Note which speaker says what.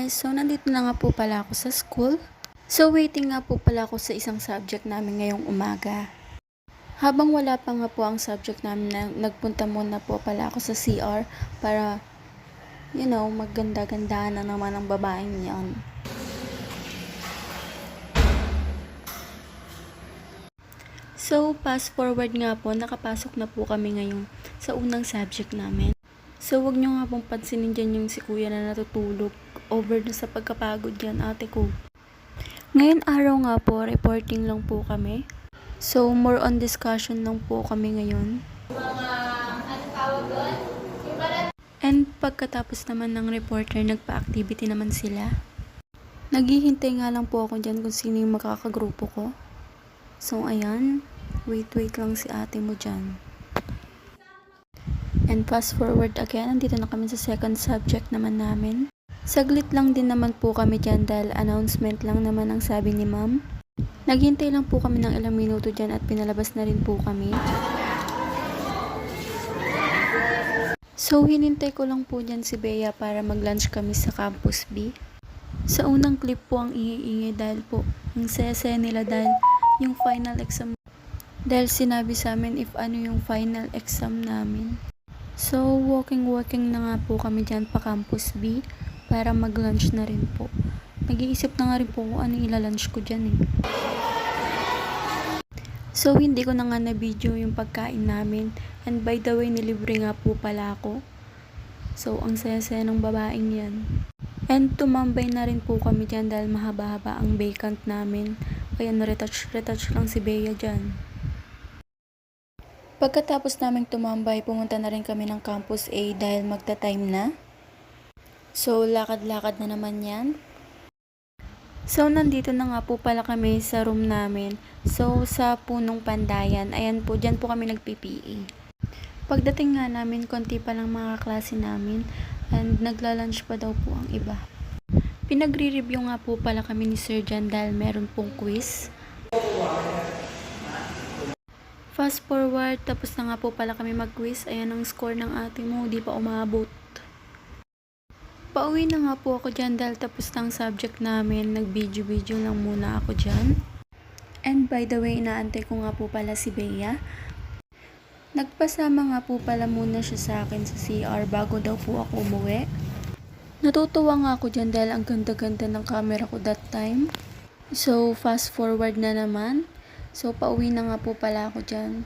Speaker 1: guys, so nandito na nga po pala ako sa school. So waiting nga po pala ako sa isang subject namin ngayong umaga. Habang wala pa nga po ang subject namin, nagpunta muna po pala ako sa CR para, magganda-gandahan na naman ang babaeng yan. So fast forward nga po, nakapasok na po kami ngayon sa unang subject namin. So wag nyo nga pong pansinin dyan yung si kuya na natutulog. Over na sa pagkapagod yan, ate ko. Ngayon araw nga po, reporting lang po kami. So more on discussion lang po kami ngayon. And pagkatapos naman ng reporter, nagpa-activity naman sila. Naghihintay nga lang po ako dyan kung sino yung makakagrupo ko. So ayan, wait lang si ate mo dyan. And fast forward again, nandito na kami sa second subject naman namin. Saglit lang din naman po kami dyan dahil announcement lang naman ang sabi ni ma'am. Naghintay lang po kami ng ilang minuto dyan at pinalabas na rin po kami. So hinintay ko lang po dyan si Bea para mag-lunch kami sa Campus B. Sa unang clip po ang ingay-ingay dahil po ang saya-saya nila dahil yung final exam. Dahil sinabi sa amin if ano yung final exam namin. So walking na nga po kami dyan pa Campus B para mag-lunch na rin po. Nag-iisip na nga rin po kung ano ilalunch ko dyan eh. So hindi ko na nga na-video yung pagkain namin. And by the way, nilibre nga po pala ako. So ang saya-saya ng babaeng yan. And tumambay na rin po kami dyan dahil mahaba-haba ang vacant namin. Kaya na-retouch lang si Bea dyan. Pagkatapos naming tumambay, pumunta na rin kami ng Campus A dahil magta-time na. So lakad-lakad na naman yan. So nandito na nga po pala kami sa room namin. So sa punong pandayan, ayan po, dyan po kami nag-PPE. Pagdating nga namin, konti pa lang mga klase namin. And nagla-lunch pa daw po ang iba. Pinagre-review nga po pala kami ni Sir Jan dahil meron pong quiz. Fast forward, tapos na nga po pala kami mag-quiz. Ayan ang score ng ate mo, di pa umabot. Pauwi na nga po ako dyan dahil tapos ng subject namin. Nag-video lang muna ako dyan. And by the way, inaantay ko nga po pala si Bea. Nagpasama nga po pala muna siya sa akin sa CR bago daw po ako umuwi. Natutuwa nga ako dyan dahil ang ganda-ganda ng camera ko that time. So fast forward na naman. So pauwi na nga po pala ako dyan.